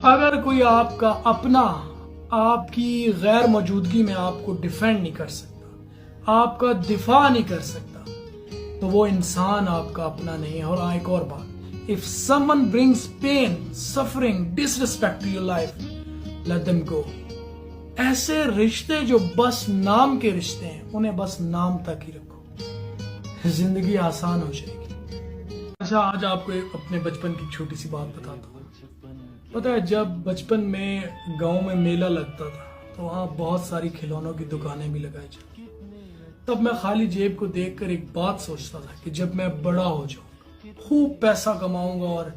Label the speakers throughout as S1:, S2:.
S1: अगर कोई आपका अपना आपकी गैर मौजूदगी में आपको डिफेंड नहीं कर सकता, आपका दिफा नहीं कर सकता, तो वो इंसान आपका अपना नहीं है। और एक और बात, if someone brings pain, suffering, disrespect to your life, let them go. ऐसे रिश्ते जो बस नाम के रिश्ते हैं, उन्हें बस नाम तक ही रखो, जिंदगी आसान हो जाएगी। अच्छा, आज आपको अपने बचपन की छोटी सी बात बताता हूँ। पता है, जब बचपन में गांव में मेला लगता था तो वहां बहुत सारी खिलौनों की दुकानें भी लगाई जाती। तब मैं खाली जेब को देखकर एक बात सोचता था कि जब मैं बड़ा हो जाऊंगा, खूब पैसा कमाऊंगा और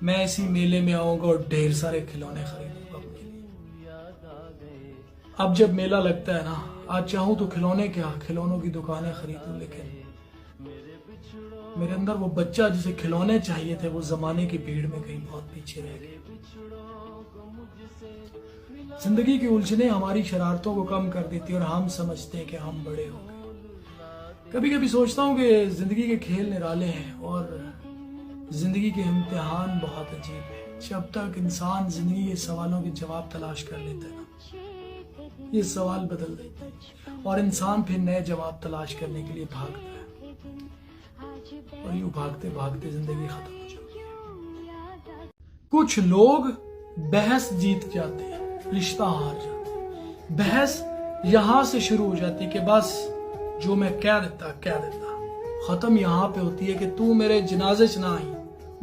S1: मैं इसी मेले में आऊंगा और ढेर सारे खिलौने खरीदूंगा अपने लिए। अब जब मेला लगता है ना, आज चाहूं तो खिलौने क्या, खिलौनों की दुकानें खरीदूं, लेकिन मेरे अंदर वो बच्चा जिसे खिलौने चाहिए थे, वो जमाने की भीड़ में कहीं बहुत पीछे रह गया। जिंदगी की उलझने हमारी शरारतों को कम कर देती है और हम समझते हैं कि हम बड़े हो गए। कभी कभी सोचता हूँ कि जिंदगी के खेल निराले हैं और जिंदगी के इम्तिहान बहुत अजीब है। जब तक इंसान जिंदगी के सवालों के जवाब तलाश कर लेता है ना, ये सवाल बदल देते हैं और इंसान फिर नए जवाब तलाश करने के लिए भागता है, और यूं भागते भागते जिंदगी खत्म हो जाती है। कुछ लोग बहस जीत जाते हैं, रिश्ता हार जाते हैं। बहस यहां से शुरू हो जाती है कि बस जो मैं कह देता, खत्म यहां पे होती है कि तू मेरे जनाजे च ना आई,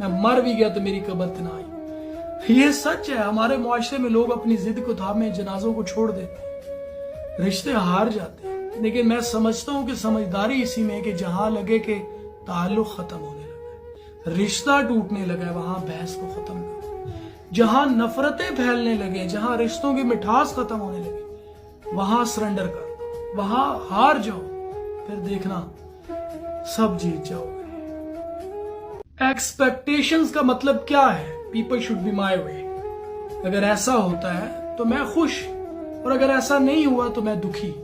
S1: मैं मर भी गया तो मेरी कब्र ना आई। ये सच है, हमारे मुआशरे में लोग अपनी जिद को थामे जनाजों को छोड़ देते हैं, रिश्ते हार जाते हैं। लेकिन मैं समझता हूं कि समझदारी इसी में है कि जहां लगे कि ताल्लुक खत्म होने लगा, रिश्ता टूटने लगा, वहां बहस को खत्म करो। जहां नफरतें फैलने लगे, जहां रिश्तों की मिठास खत्म होने लगे, वहां सरेंडर कर दो, वहां हार जाओ, फिर देखना सब जीत जाओगे। एक्सपेक्टेशंस का मतलब क्या है? पीपल शुड बी माई वे। अगर ऐसा होता है तो मैं खुश, और अगर ऐसा नहीं हुआ तो मैं दुखी।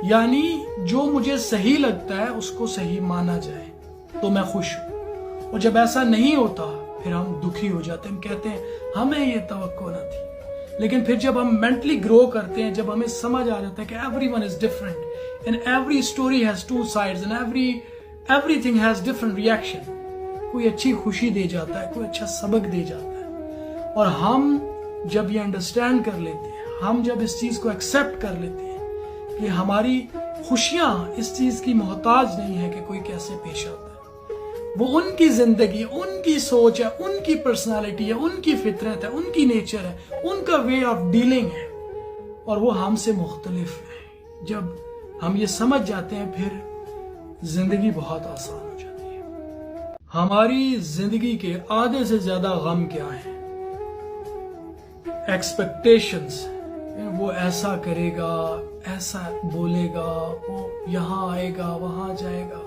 S1: यानी जो मुझे सही लगता है उसको सही माना जाए तो मैं खुश हूं, और जब ऐसा नहीं होता फिर हम दुखी हो जाते हैं। हम कहते हैं हमें ये तवक्को ना थी। लेकिन फिर जब हम मेंटली ग्रो करते हैं, जब हमें समझ आ जाता है कि everyone is different and every story has two sides and everything has different reaction. कोई अच्छी खुशी दे जाता है, कोई अच्छा सबक दे जाता है, और हम जब ये अंडरस्टैंड कर लेते हैं, हम जब इस चीज को एक्सेप्ट कर लेते हैं कि हमारी खुशियां इस चीज की मोहताज नहीं है कि कोई कैसे पेश आता है, वो उनकी जिंदगी, उनकी सोच है, उनकी पर्सनालिटी है, उनकी फितरत है, उनकी नेचर है, उनका वे ऑफ डीलिंग है, और वो हमसे मुख्तलिफ है। जब हम ये समझ जाते हैं फिर जिंदगी बहुत आसान हो जाती है। हमारी जिंदगी के आधे से ज्यादा गम क्या है? एक्सपेक्टेशंस। वो ऐसा करेगा, ऐसा बोलेगा, वो यहाँ आएगा, वहां जाएगा,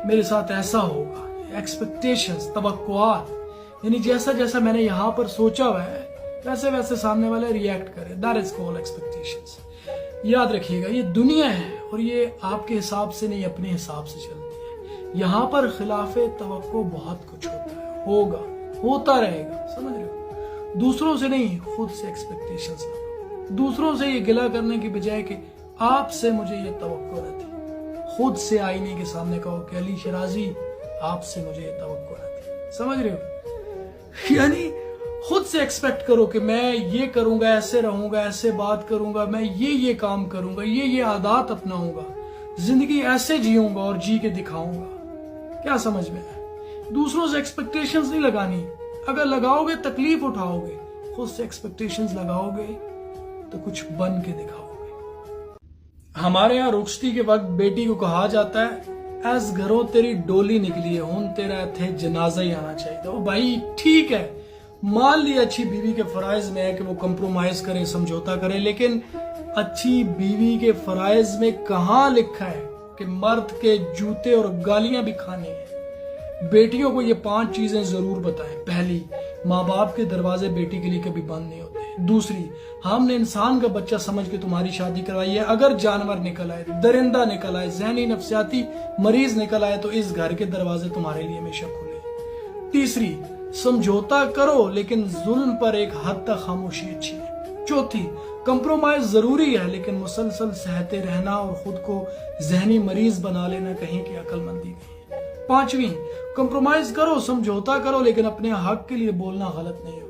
S1: मेरे साथ ऐसा होगा। एक्सपेक्टेशंस, तवक्कुआत, यानी जैसा जैसा मैंने यहां पर सोचा हुआ है वैसे वैसे सामने वाले रिएक्ट करे। That is called expectations. याद रखिएगा, ये दुनिया है और ये आपके हिसाब से नहीं, अपने हिसाब से चलती है। यहां पर खिलाफे तवक्को बहुत कुछ होता है, होगा, होता रहेगा, समझ रहे हो? दूसरों से नहीं, खुद से एक्सपेक्टेशंस लगाओ। दूसरों से ये गिला करने की बजाय कि आपसे मुझे ये तवक्को न थी, खुद से आईने के सामने कहो कि अली शराजी, आपसे मुझे ये तवक्को न थी। समझ रहे हो? यानी खुद से एक्सपेक्ट करो कि मैं ये करूंगा, ऐसे रहूंगा, ऐसे बात करूंगा, मैं ये काम करूंगा, ये आदत अपनाऊंगा, जिंदगी ऐसे जीऊंगा और जी के दिखाऊंगा। क्या समझ में है? दूसरों से एक्सपेक्टेशंस नहीं लगानी। अगर लगाओगे तकलीफ उठाओगे, खुद से एक्सपेक्टेशंस लगाओगे तो कुछ बन के दिखाओगे। हमारे यहाँ रुखसती के वक्त बेटी को कहा जाता है, एस घरों तेरी डोली निकली है, हुन तेरा थे जनाजा ही आना चाहिए। तो भाई ठीक है, मान लिया अच्छी बीवी के फराइज में है कि वो कंप्रोमाइज करे, समझौता करे, लेकिन अच्छी बीवी के फराइज में कहाँ लिखा है कि मर्द के जूते और गालियां भी खानी है? बेटियों को ये 5 चीजें जरूर बताएं। पहली, माँ बाप के दरवाजे बेटी के लिए कभी बंद नहीं होते। दूसरी, हमने इंसान का बच्चा समझ के तुम्हारी शादी करवाई है, अगर जानवर निकल आए, दरिंदा निकल आए, ज़हनी नफ्सियाती मरीज निकल आए तो इस घर के दरवाजे तुम्हारे लिए हमेशा खुले। तीसरी, समझौता करो लेकिन जुल्म पर एक हद तक खामोशी अच्छी है। चौथी, कंप्रोमाइज जरूरी है लेकिन मुसलसल सहते रहना और खुद को जहनी मरीज बना लेना कहीं की अक्लमंदी नहीं है। पांचवी, कंप्रोमाइज करो, समझौता करो लेकिन अपने हक के लिए बोलना गलत नहीं हो।